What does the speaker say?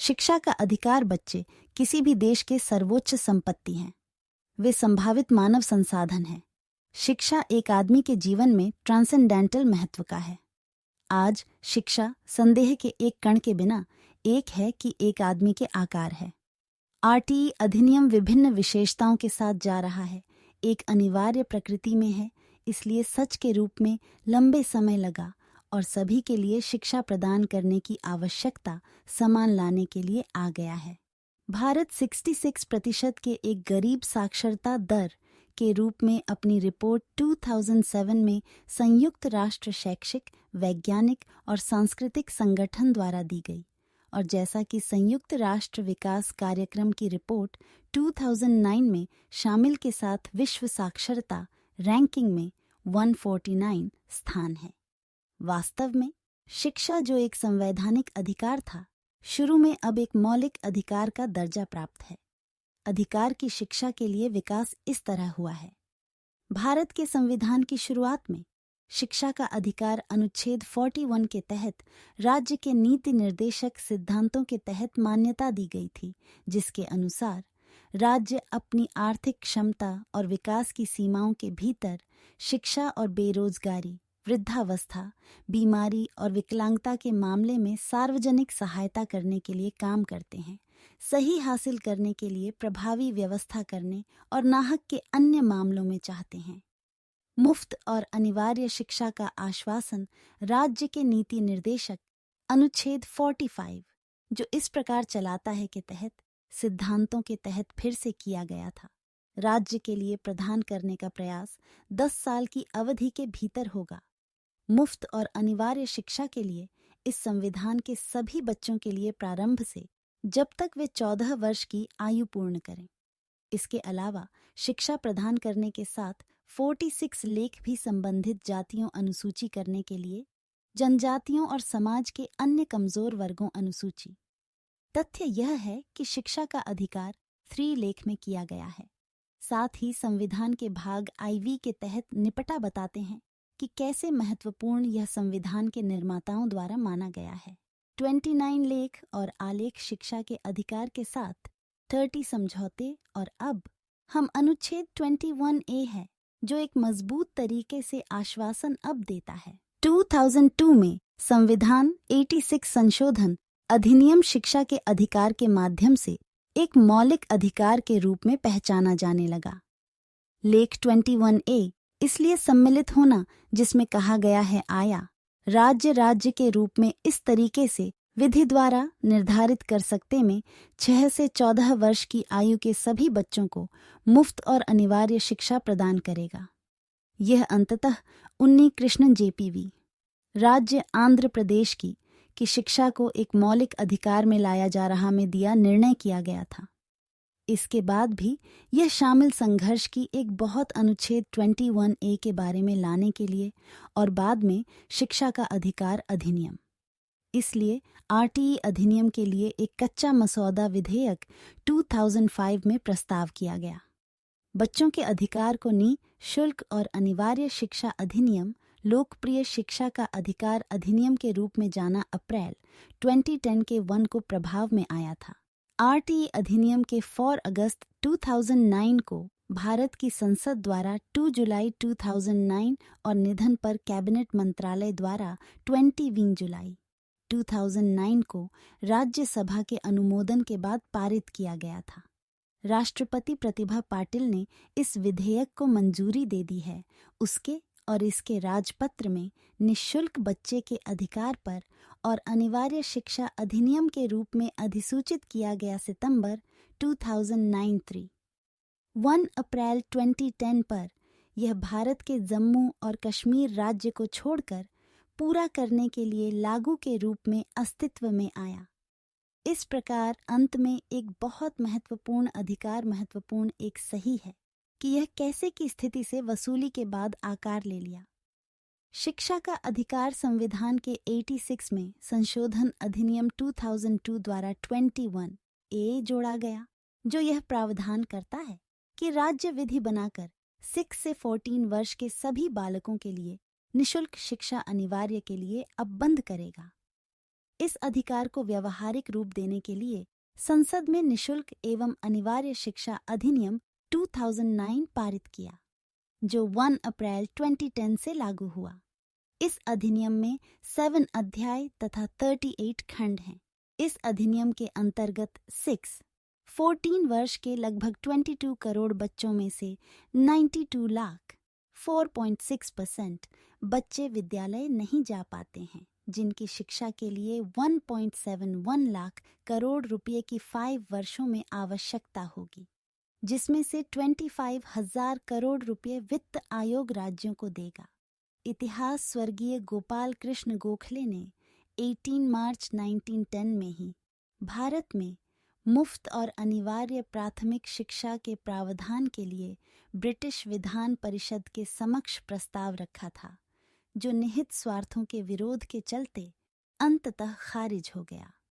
शिक्षा का अधिकार बच्चे किसी भी देश के सर्वोच्च संपत्ति हैं। वे संभावित मानव संसाधन हैं। शिक्षा एक आदमी के जीवन में ट्रांसेंडेंटल महत्व का है। आज शिक्षा संदेह के एक कण के बिना एक है कि एक आदमी के आकार है। आरटीई अधिनियम विभिन्न विशेषताओं के साथ जा रहा है। एक अनिवार्य प्रकृति में है, इसलिए सच के रूप में लंबे समय लगा और सभी के लिए शिक्षा प्रदान करने की आवश्यकता समान लाने के लिए आ गया है। भारत 66% के एक गरीब साक्षरता दर के रूप में अपनी रिपोर्ट 2007 में संयुक्त राष्ट्र शैक्षिक, वैज्ञानिक और सांस्कृतिक संगठन द्वारा दी गई, और जैसा कि संयुक्त राष्ट्र विकास कार्यक्रम की रिपोर्ट 2009 में शामिल के साथ विश्व साक्षरता रैंकिंग में 149 स्थान है। वास्तव में शिक्षा, जो एक संवैधानिक अधिकार था, शुरू में अब एक मौलिक अधिकार का दर्जा प्राप्त है। अधिकार की शिक्षा के लिए विकास इस तरह हुआ है। भारत के संविधान की शुरुआत में शिक्षा का अधिकार अनुच्छेद 41 के तहत राज्य के नीति निर्देशक सिद्धांतों के तहत मान्यता दी गई थी, जिसके अनुसार राज्य अपनी आर्थिक क्षमता और विकास की सीमाओं के भीतर शिक्षा और बेरोजगारी, वृद्धावस्था, बीमारी और विकलांगता के मामले में सार्वजनिक सहायता करने के लिए काम करते हैं, सही हासिल करने के लिए प्रभावी व्यवस्था करने और नाहक के अन्य मामलों में चाहते हैं। मुफ्त और अनिवार्य शिक्षा का आश्वासन राज्य के नीति निर्देशक अनुच्छेद 45, जो इस प्रकार चलाता है, के तहत सिद्धांतों के तहत फिर से किया गया था। राज्य के लिए प्रदान करने का प्रयास 10 साल की अवधि के भीतर होगा। मुफ्त और अनिवार्य शिक्षा के लिए इस संविधान के सभी बच्चों के लिए प्रारंभ से जब तक वे 14 वर्ष की आयु पूर्ण करें। इसके अलावा शिक्षा प्रदान करने के साथ 46 लेख भी संबंधित जातियों अनुसूची करने के लिए, जनजातियों और समाज के अन्य कमजोर वर्गों अनुसूची। तथ्य यह है कि शिक्षा का अधिकार 3 लेख में किया गया है। साथ ही संविधान के भाग IV के तहत निपटा बताते हैं कि कैसे महत्वपूर्ण यह संविधान के निर्माताओं द्वारा माना गया है। 29 लेख और आलेख शिक्षा के अधिकार के साथ 30 समझौते, और अब हम अनुच्छेद 21A है, जो एक मजबूत तरीके से आश्वासन अब देता है। 2002 में संविधान 86 संशोधन अधिनियम शिक्षा के अधिकार के माध्यम से एक मौलिक अधिकार के रूप में पहचाना जाने लगा। लेख 21A इसलिए सम्मिलित होना, जिसमें कहा गया है आया राज्य के रूप में इस तरीके से विधि द्वारा निर्धारित कर सकते में 6 से 14 वर्ष की आयु के सभी बच्चों को मुफ्त और अनिवार्य शिक्षा प्रदान करेगा। यह अंततः उन्नी कृष्णन JPV राज्य आंध्र प्रदेश की शिक्षा को एक मौलिक अधिकार में लाया जा रहा में दिया निर्णय किया गया था। इसके बाद भी यह शामिल संघर्ष की एक बहुत अनुच्छेद 21A के बारे में लाने के लिए, और बाद में शिक्षा का अधिकार अधिनियम। इसलिए RTE अधिनियम के लिए एक कच्चा मसौदा विधेयक 2005 में प्रस्ताव किया गया। बच्चों के अधिकार को निःशुल्क और अनिवार्य शिक्षा अधिनियम, लोकप्रिय शिक्षा का अधिकार अधिनियम के रूप में जाना, अप्रैल 2010 के 1 को प्रभाव में आया था। RTE अधिनियम के 4 अगस्त 2009 को भारत की संसद द्वारा 2 जुलाई 2009 और निधन पर कैबिनेट मंत्रालय द्वारा 20 जुलाई 2009 को राज्यसभा के अनुमोदन के बाद पारित किया गया था। राष्ट्रपति प्रतिभा पाटिल ने इस विधेयक को मंजूरी दे दी है। उसके और इसके राजपत्र में निःशुल्क बच्चे के अधिकार पर और अनिवार्य शिक्षा अधिनियम के रूप में अधिसूचित किया गया सितंबर 2009 1 अप्रैल 2010 पर यह भारत के जम्मू और कश्मीर राज्य को छोड़कर पूरा करने के लिए लागू के रूप में अस्तित्व में आया। इस प्रकार अंत में एक बहुत महत्वपूर्ण अधिकार महत्वपूर्ण एक सही है कि यह कैसे की स्थिति से वसूली के बाद आकार ले लिया। शिक्षा का अधिकार संविधान के 86 में संशोधन अधिनियम 2002 द्वारा 21A जोड़ा गया, जो यह प्रावधान करता है कि राज्य विधि बनाकर 6 से 14 वर्ष के सभी बालकों के लिए निःशुल्क शिक्षा अनिवार्य के लिए अब बंद करेगा। इस अधिकार को व्यावहारिक रूप देने के लिए संसद में निशुल्क एवं अनिवार्य शिक्षा अधिनियम 2009 पारित किया, जो 1 अप्रैल 2010 से लागू हुआ। इस अधिनियम में 7 अध्याय तथा 38 खंड हैं। इस अधिनियम के अंतर्गत 14 वर्ष के लगभग 22 करोड़ बच्चों में से 92 लाख 4.6% बच्चे विद्यालय नहीं जा पाते हैं, जिनकी शिक्षा के लिए 1.71 लाख करोड़ रुपए की 5 वर्षों में आवश्यकता होगी, जिसमें से 25,000 करोड़ रुपए वित्त आयोग राज्यों को देगा। इतिहास स्वर्गीय गोपाल कृष्ण गोखले ने 18 मार्च 1910 में ही भारत में मुफ्त और अनिवार्य प्राथमिक शिक्षा के प्रावधान के लिए ब्रिटिश विधान परिषद के समक्ष प्रस्ताव रखा था, जो निहित स्वार्थों के विरोध के चलते अंततः खारिज हो गया।